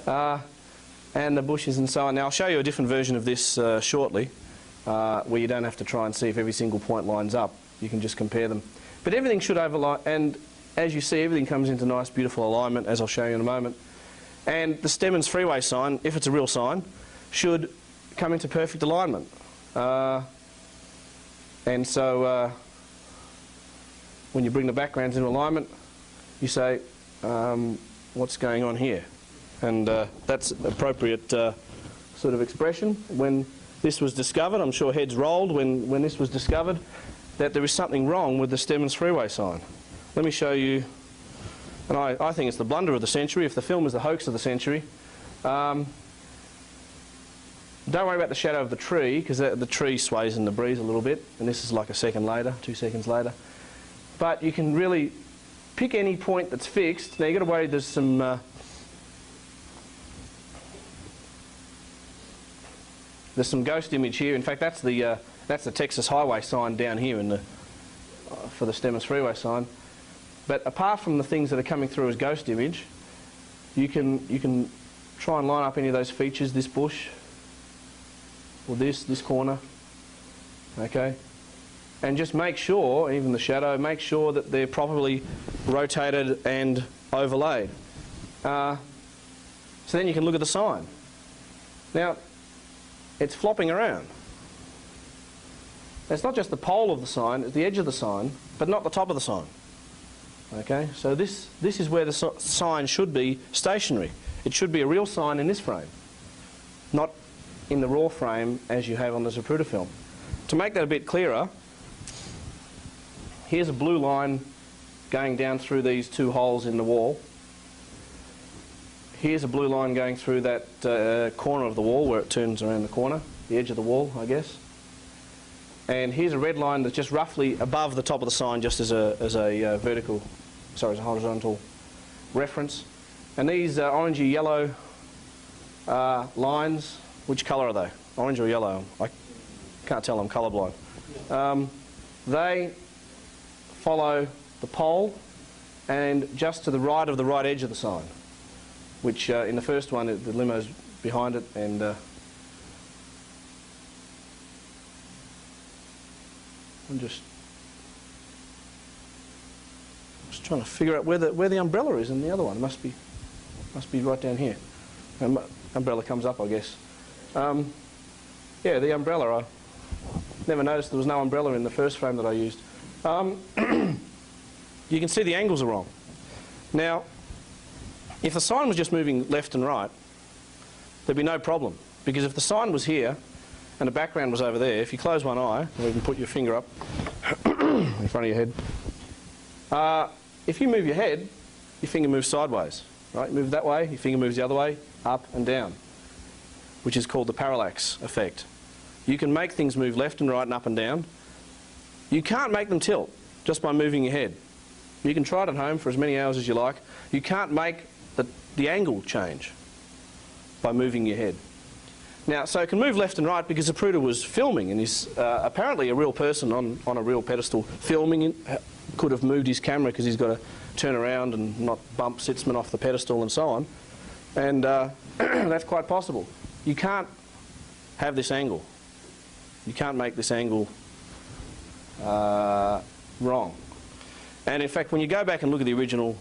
and the bushes and so on. Now I'll show you a different version of this shortly, where you don't have to try and see if every single point lines up. You can just compare them. But everything should overlap, and as you see, everything comes into nice, beautiful alignment, as I'll show you in a moment. And the Stemmons Freeway sign, if it's a real sign, should come into perfect alignment. And so when you bring the backgrounds into alignment, you say, what's going on here? And that's appropriate sort of expression. When this was discovered, I'm sure heads rolled when this was discovered, that there is something wrong with the Stemmons Freeway sign. Let me show you, and I think it's the blunder of the century. If the film is the hoax of the century, don't worry about the shadow of the tree, because the tree sways in the breeze a little bit, and this is like a second later, 2 seconds later. But you can really pick any point that's fixed. Now you've got to worry there's some ghost image here. In fact, that's the Texas Highway sign down here in for the Stemmons Freeway sign. But apart from the things that are coming through as ghost image, you can try and line up any of those features, this bush, or this corner, okay? And just make sure, even the shadow, make sure that they're properly rotated and overlaid. So then you can look at the sign. Now, it's flopping around. It's not just the pole of the sign, it's the edge of the sign, but not the top of the sign. Okay, so this is where the sign should be stationary. It should be a real sign in this frame, not in the raw frame as you have on the Zapruder film. To make that a bit clearer, here's a blue line going down through these 2 holes in the wall. Here's a blue line going through that corner of the wall where it turns around the corner, the edge of the wall, I guess. And here's a red line that's just roughly above the top of the sign, just as a as a horizontal reference. And these orangey yellow lines, which colour are they? Orange or yellow? I can't tell, I'm colourblind. They follow the pole and just to the right of the right edge of the sign, which in the first one the limo's behind it, and I'm just trying to figure out where the umbrella is in the other one. It must be right down here. Umbrella comes up, I guess. Yeah, the umbrella. I never noticed there was no umbrella in the first frame that I used. You can see the angles are wrong. Now, if the sign was just moving left and right, there'd be no problem, because if the sign was here and the background was over there, if you close one eye, or you can put your finger up in front of your head, if you move your head, your finger moves sideways, right? Move that way, your finger moves the other way, up and down, which is called the parallax effect. You can make things move left and right and up and down. You can't make them tilt just by moving your head. You can try it at home for as many hours as you like. You can't make the angle change by moving your head. Now, so it can move left and right because Zapruder was filming, and he's apparently a real person on a real pedestal filming. Could have moved his camera because he's got to turn around and not bump Sitzman off the pedestal and so on. And that's quite possible. You can't have this angle. You can't make this angle wrong. And in fact, when you go back and look at the original